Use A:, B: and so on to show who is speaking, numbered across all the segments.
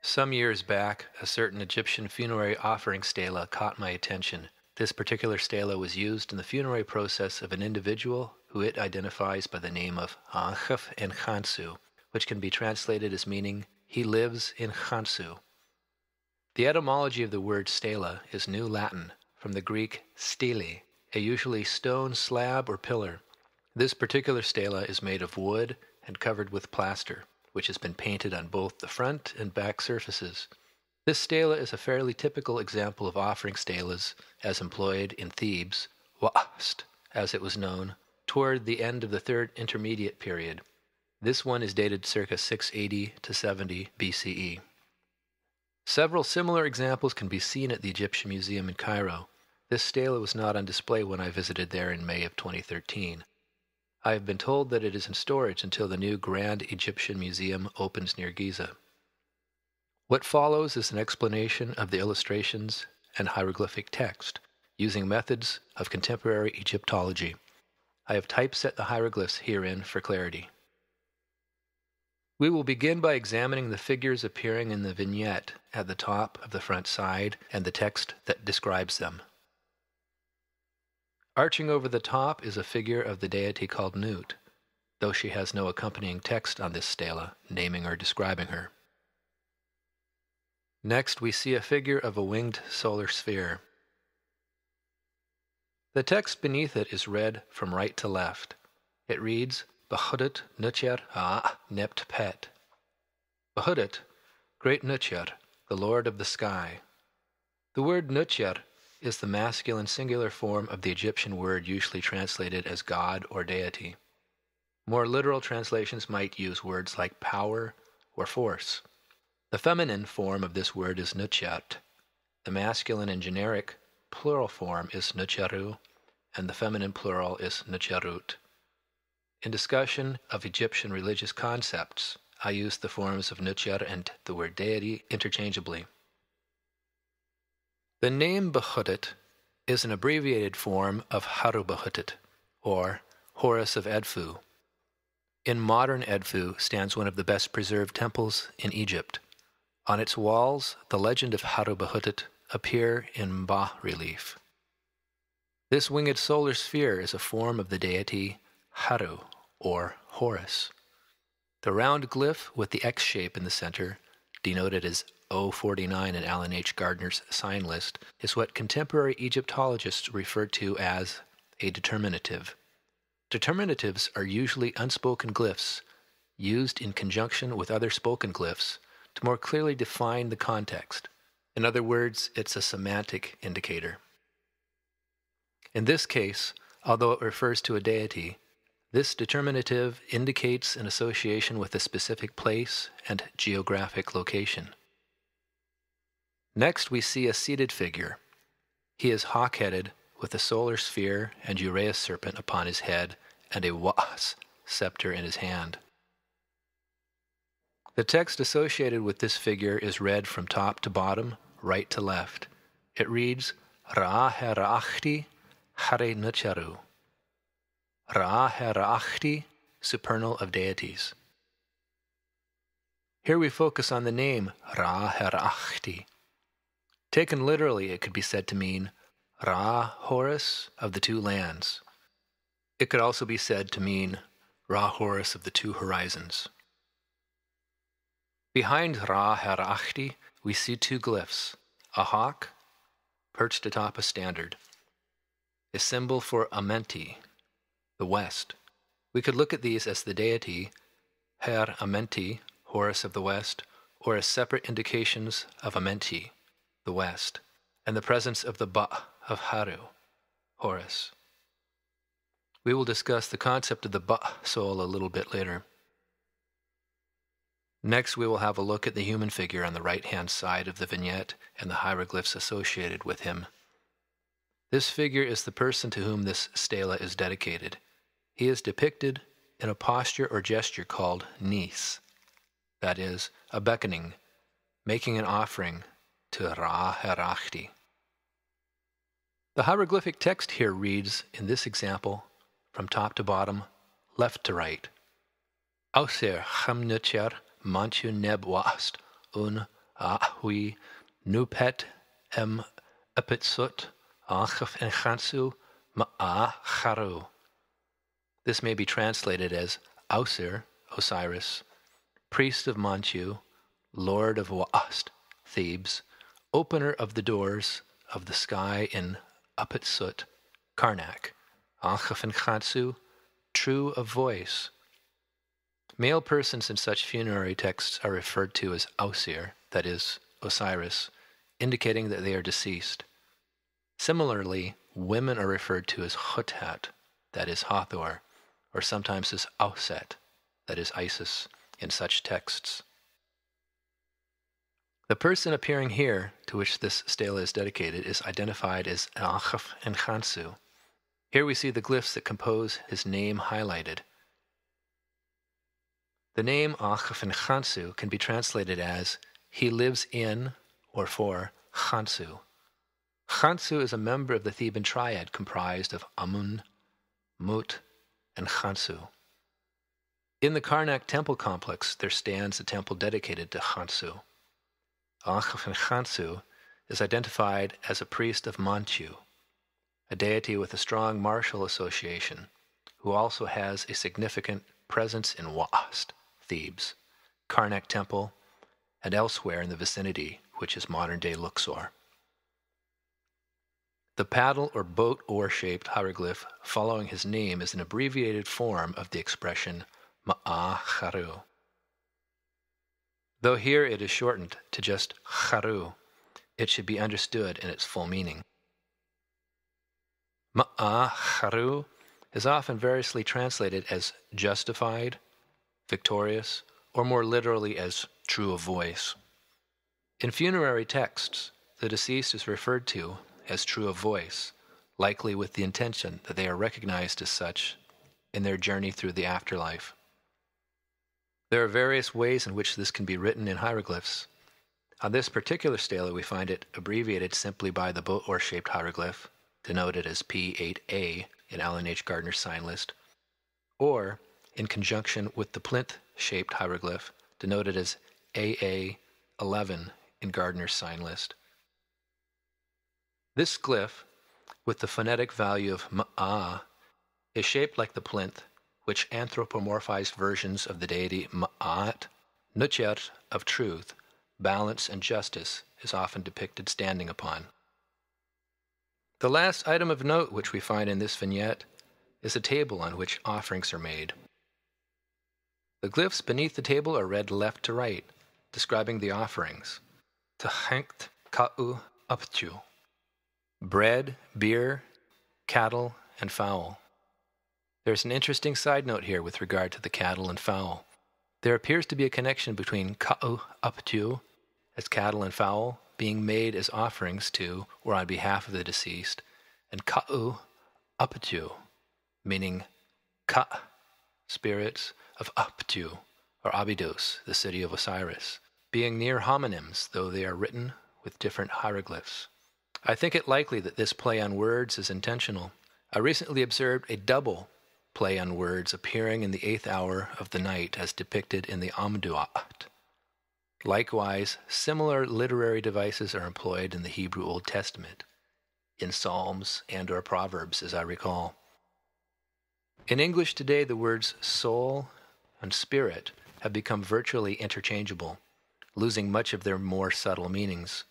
A: Some years back, a certain Egyptian funerary offering stela caught my attention. This particular stela was used in the funerary process of an individual who it identifies by the name of Ankh-ef-en-Khonsu, which can be translated as meaning, "he lives in Khonsu." The etymology of the word stela is New Latin, from the Greek stele, a usually stone slab or pillar. This particular stela is made of wood and covered with plaster, which has been painted on both the front and back surfaces. This stela is a fairly typical example of offering stelas as employed in Thebes, Wast, as it was known, toward the end of the Third Intermediate Period. This one is dated circa 680 to 70 BCE. Several similar examples can be seen at the Egyptian Museum in Cairo. This stela was not on display when I visited there in May of 2013. I have been told that it is in storage until the new Grand Egyptian Museum opens near Giza. What follows is an explanation of the illustrations and hieroglyphic text, using methods of contemporary Egyptology. I have typeset the hieroglyphs herein for clarity. We will begin by examining the figures appearing in the vignette at the top of the front side and the text that describes them. Arching over the top is a figure of the deity called Nut, though she has no accompanying text on this stela, naming or describing her. Next, we see a figure of a winged solar sphere. The text beneath it is read from right to left. It reads, Bahudit Nutcher Nept Pet. Bahudit, great Nutcher, the Lord of the sky. The word Nutcher is the masculine singular form of the Egyptian word usually translated as God or deity. More literal translations might use words like power or force. The feminine form of this word is Nutchat. The masculine and generic plural form is Nutcharu, and the feminine plural is Nutcharut. In discussion of Egyptian religious concepts, I use the forms of Nutchar and the word deity interchangeably. The name Bahudit is an abbreviated form of Haru-Bahutit, or Horus of Edfu. In modern Edfu stands one of the best preserved temples in Egypt. On its walls, the legend of Haru-Bahutit appear in bas-relief. This winged solar sphere is a form of the deity Haru, or Horus. The round glyph with the X shape in the center, denoted as O49 in Alan H. Gardner's sign list, is what contemporary Egyptologists refer to as a determinative. Determinatives are usually unspoken glyphs, used in conjunction with other spoken glyphs to more clearly define the context. In other words, it's a semantic indicator. In this case, although it refers to a deity, this determinative indicates an association with a specific place and geographic location. Next, we see a seated figure. He is hawk-headed with a solar sphere and Uraeus serpent upon his head and a was scepter in his hand. The text associated with this figure is read from top to bottom, right to left. It reads, Ra-Herachti Hare Nutcharu. Ra-Herachti, supernal of deities. Here we focus on the name Ra-Herachti. Taken literally, it could be said to mean Ra Horus of the two lands. It could also be said to mean Ra Horus of the two horizons. Behind Ra-Herachti, we see two glyphs, a hawk perched atop a standard, a symbol for Amenti, the west. We could look at these as the deity Her Amenti, Horus of the west, or as separate indications of Amenti, the west, and the presence of the Ba of Haru, Horus. We will discuss the concept of the Ba soul a little bit later. Next, we will have a look at the human figure on the right-hand side of the vignette and the hieroglyphs associated with him. This figure is the person to whom this stela is dedicated. He is depicted in a posture or gesture called Nis, that is, a beckoning, making an offering to Ra-Herachti. The hieroglyphic text here reads, in this example, from top to bottom, left to right. Auser Hamnutcher manchu neb wast un Ahui Nupet em Epitsut Ankh-f-en-Khonsu Ma'acharu. This may be translated as Ausir, Osiris, priest of Manchu, lord of Wa'ast, Thebes, opener of the doors of the sky in Apitsut, Karnak, Ankh-f-en-Khonsu, true of voice. Male persons in such funerary texts are referred to as Ausir, that is, Osiris, indicating that they are deceased. Similarly, women are referred to as Khothat, that is, Hathor, or sometimes as Auset, that is, Isis, in such texts. The person appearing here, to which this stela is dedicated, is identified as Ankh-f-en-Khonsu. Here we see the glyphs that compose his name highlighted. The name Ankh-f-en-Khonsu can be translated as he lives in or for Khonsu. Khonsu is a member of the Theban triad comprised of Amun, Mut, and Khonsu. In the Karnak temple complex there stands a temple dedicated to Khonsu. Ankh-f-en-Khonsu is identified as a priest of Manchu, a deity with a strong martial association, who also has a significant presence in Wa'ast, Thebes, Karnak temple, and elsewhere in the vicinity, which is modern-day Luxor. The paddle or boat oar-shaped hieroglyph following his name is an abbreviated form of the expression Ma'acharu. Though here it is shortened to just Charu, it should be understood in its full meaning. Ma'acharu is often variously translated as justified, victorious, or more literally as true of voice. In funerary texts, the deceased is referred to as true of voice, likely with the intention that they are recognized as such in their journey through the afterlife. There are various ways in which this can be written in hieroglyphs. On this particular stela, we find it abbreviated simply by the boat oar-shaped hieroglyph, denoted as P8A in Alan H. Gardner's sign list, or in conjunction with the plinth-shaped hieroglyph, denoted as AA11 in Gardner's sign list. This glyph, with the phonetic value of Ma'a, is shaped like the plinth, which anthropomorphized versions of the deity Ma'at, Nutchet of truth, balance, and justice, is often depicted standing upon. The last item of note which we find in this vignette is a table on which offerings are made. The glyphs beneath the table are read left to right, describing the offerings. T'hankt ka'u upchu. Bread, beer, cattle, and fowl. There's an interesting side note here with regard to the cattle and fowl. There appears to be a connection between ka'u upchu, as cattle and fowl, being made as offerings to or on behalf of the deceased, and ka'u upchu, meaning ka, spirits of Uptu, or Abydos, the city of Osiris, being near homonyms, though they are written with different hieroglyphs. I think it likely that this play on words is intentional. I recently observed a double play on words appearing in the 8th hour of the night as depicted in the Amduat. Likewise, similar literary devices are employed in the Hebrew Old Testament, in Psalms and or Proverbs, as I recall. In English today, the words soul and spirit have become virtually interchangeable, losing much of their more subtle meanings.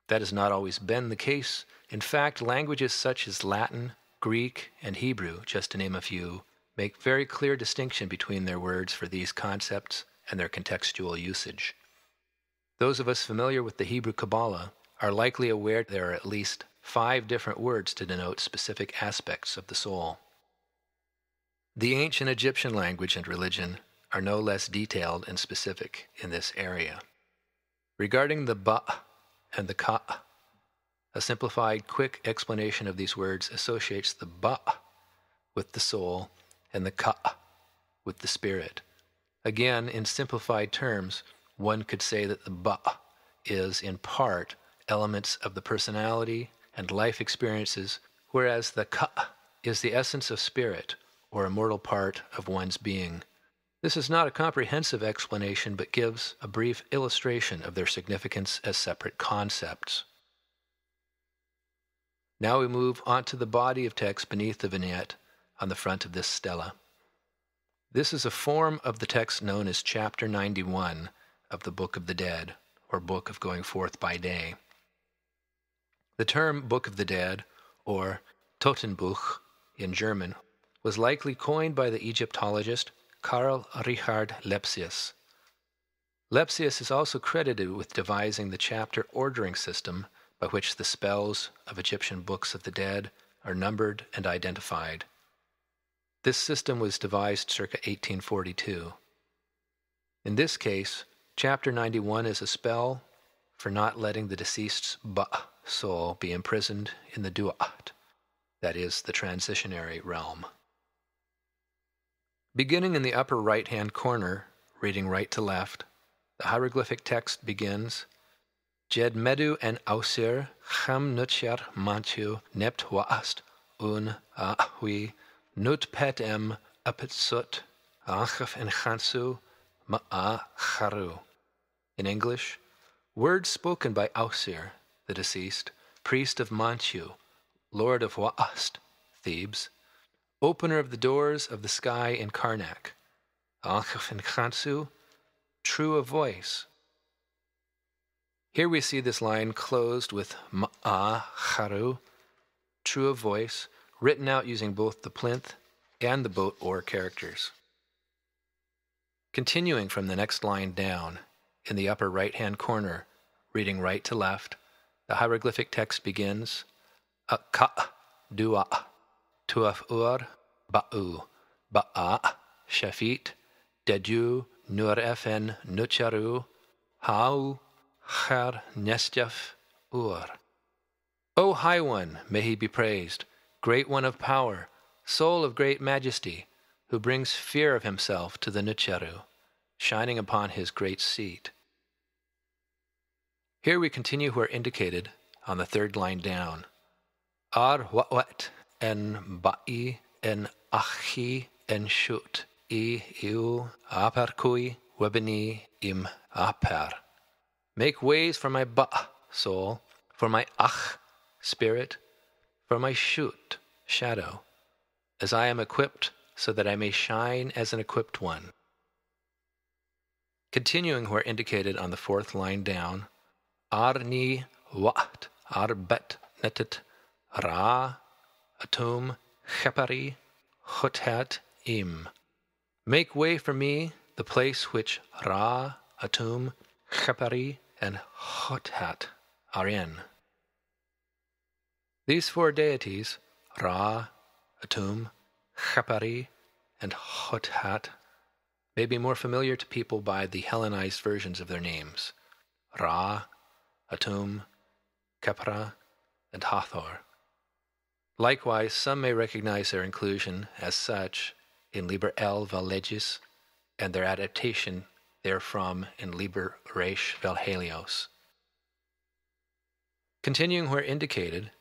A: That has not always been the case. In fact, languages such as Latin, Greek, and Hebrew, just to name a few, make very clear distinction between their words for these concepts and their contextual usage. Those of us familiar with the Hebrew Kabbalah are likely aware there are at least 5 different words to denote specific aspects of the soul. The ancient Egyptian language and religion are no less detailed and specific in this area. Regarding the ba and the ka, a simplified, quick explanation of these words associates the ba with the soul and the ka with the spirit. Again, in simplified terms, one could say that the ba is, in part, elements of the personality and life experiences, whereas the ka is the essence of spirit, or immortal part of one's being. This is not a comprehensive explanation, but gives a brief illustration of their significance as separate concepts. Now we move on to the body of text beneath the vignette on the front of this stela. This is a form of the text known as Chapter 91 of the Book of the Dead, or Book of Going Forth by Day. The term Book of the Dead, or Totenbuch in German, was likely coined by the Egyptologist Karl Richard Lepsius. Lepsius is also credited with devising the chapter ordering system by which the spells of Egyptian books of the dead are numbered and identified. This system was devised circa 1842. In this case, Chapter 91 is a spell for not letting the deceased's soul be imprisoned in the duat, that is, the transitionary realm. Beginning in the upper right-hand corner, reading right to left, the hieroglyphic text begins, Jed medu en ausir cham nutjar manchu nept waast un ahui nut petem apetsut Ankh-ef-en-Khonsu ma'a. In English, words spoken by Ausir, the deceased, priest of Manchu, lord of Waast, Thebes, opener of the doors of the sky in Karnak, Ankh-ef-en-Khonsu, true of voice. Here we see this line closed with ma'a, true of voice, written out using both the plinth and the boat oar characters. Continuing from the next line down, in the upper right-hand corner, reading right to left, the hieroglyphic text begins, Ka dua, tuaf ur, ba'u, ba'a, shafit, dedu, nur efen nucharu, hau, char nestjaf ur. O High One, may he be praised, Great One of power, Soul of great majesty, who brings fear of himself to the Nucharu, shining upon his great seat. Here we continue where indicated on the third line down. Ar wa'wat en ba'i en achi en shut I iu aparkui webini im apar. Make ways for my soul, for my ach, spirit, for my shut, shadow, as I am equipped so that I may shine as an equipped one. Continuing where indicated on the fourth line down, Arni wat arbet netet ra atum chepari hotat im. Make way for me the place which Ra, Atum, Chepari, and Hotat are in. These four deities, Ra, Atum, Chepari, and Hotat, may be more familiar to people by the Hellenized versions of their names, Ra, Atum, Khepra, and Hathor. Likewise, some may recognize their inclusion as such in Liber El vel Legis, and their adaptation therefrom in Liber Reish vel Helios. Continuing where indicated,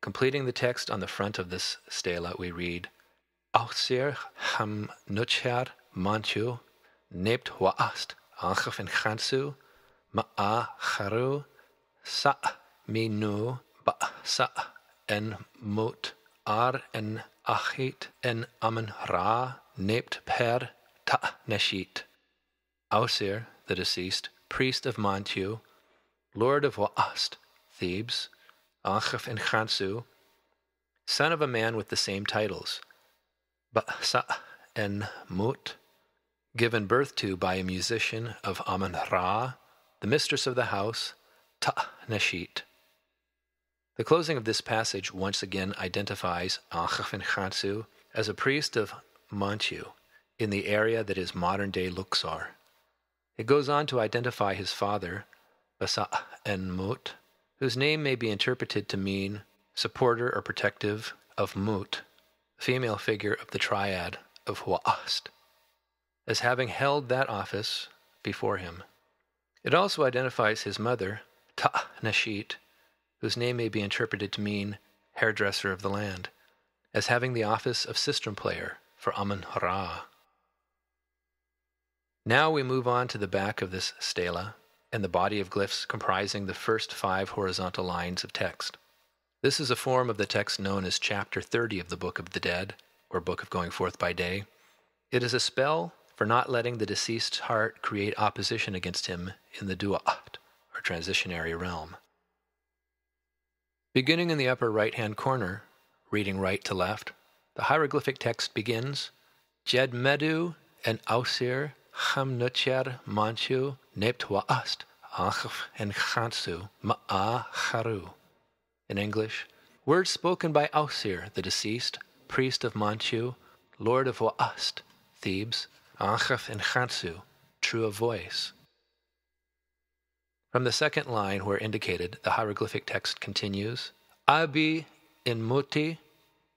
A: completing the text on the front of this stela, we read, Ausir ham nuchar manchu, nebt waast Ankh-ef-en-Khonsu, ma'a charu, sa minu ba sa en mut ar en achit en amen ra nept per ta neshit. Ausir, the deceased, priest of Manchu, lord of Waast, Thebes, Ankh-ef-en-Khonsu, son of a man with the same titles, Ba'sa en Mut, given birth to by a musician of Amen-Ra, the mistress of the house, Ta-Neshit. The closing of this passage once again identifies Ankh-ef-en-Khonsu as a priest of Manchu in the area that is modern-day Luxor. It goes on to identify his father, Ba'sa en Mut, whose name may be interpreted to mean supporter or protective of Mut, female figure of the triad of Waast, as having held that office before him. It also identifies his mother, Ta-Neshit, whose name may be interpreted to mean hairdresser of the land, as having the office of sistrum player for Amen-Ra. Now we move on to the back of this stela and the body of glyphs comprising the first 5 horizontal lines of text. This is a form of the text known as Chapter 30 of the Book of the Dead, or Book of Going Forth by Day. It is a spell for not letting the deceased's heart create opposition against him in the du'at, or transitionary realm. Beginning in the upper right-hand corner, reading right to left, the hieroglyphic text begins, Jed medu en ausir hamnucher manchu nept wa'ast Ankh-f-en-khonsu ma'a-charu. In English, words spoken by Ausir, the deceased, priest of Manchu, lord of Wa'ast, Thebes, Ankh-ef-en-Khonsu, true of voice. From the second line where indicated, the hieroglyphic text continues, Abi in muti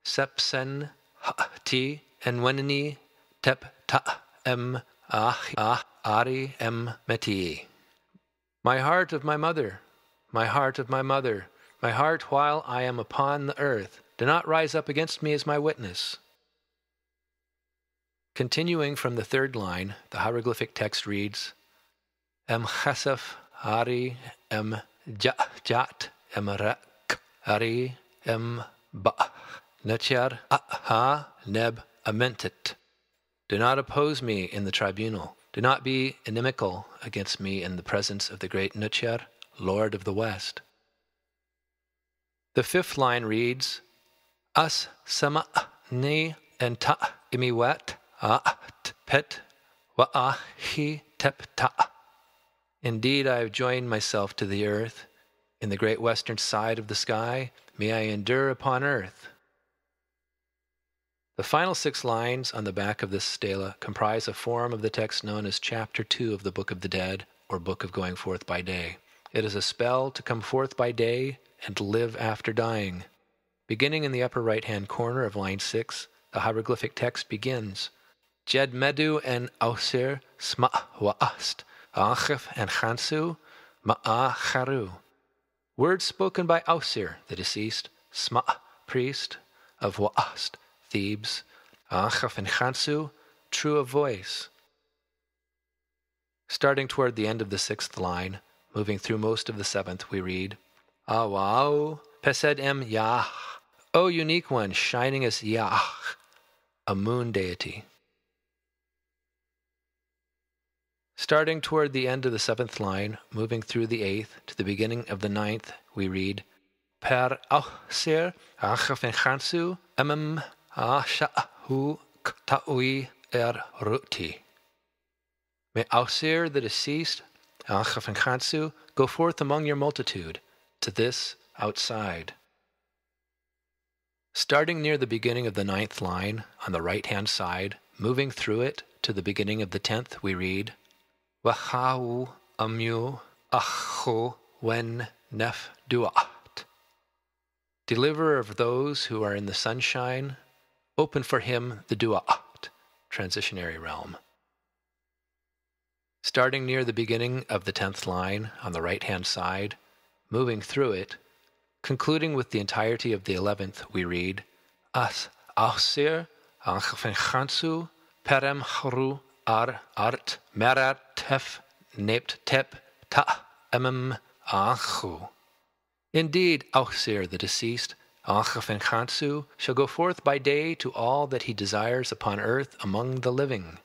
A: sepsen ha'ti enwenini tep ta'em ari em meti. My heart of my mother, my heart of my mother, my heart while I am upon the earth, do not rise up against me as my witness. Continuing from the third line, the hieroglyphic text reads, Em chasef ari em jat em rak ari em ba nachar ha neb amentit. Do not oppose me in the tribunal. Do not be inimical against me in the presence of the great Nuchar, Lord of the West. The fifth line reads, As sama ni enta imiwat at pet wa'ahi tepta. Indeed, I have joined myself to the earth. In the great western side of the sky, may I endure upon earth. The final 6 lines on the back of this stela comprise a form of the text known as Chapter 2 of the Book of the Dead, or Book of Going Forth by Day. It is a spell to come forth by day and live after dying. Beginning in the upper right-hand corner of line 6, the hieroglyphic text begins, Jed medu en ausir sma wa'ast, Ankh-ef-en-khonsu ma'a-charu. Words spoken by Ausir, the deceased, Sma, priest of Wa'ast, Thebes, Ankh-ef-en-khonsu, true of voice. Starting toward the end of the 6th line, moving through most of the 7th, we read, Awau pesed em Yah, O unique one, shining as Yah, a moon deity. Starting toward the end of the 7th line, moving through the 8th to the beginning of the 9th, we read, Per Ausir Ankh-ef-en-khonsu emem Asha'hu ta'ui ruti. May Ausir, the deceased, Ankh-ef-en-khonsu, go forth among your multitude, to this outside. Starting near the beginning of the 9th line, on the right-hand side, moving through it to the beginning of the 10th, we read, Wahau amyu achu wen nef duat. Deliverer of those who are in the sunshine, open for him the duat, transitionary realm. Starting near the beginning of the 10th line on the right-hand side, moving through it, concluding with the entirety of the 11th, we read, As Ausir Ankh-ef-en-khonsu perem haru ar art merat tef nept tep ta emem ankhu. Indeed, Ausir, the deceased, Ankh-ef-en-khonsu, shall go forth by day to all that he desires upon earth among the living.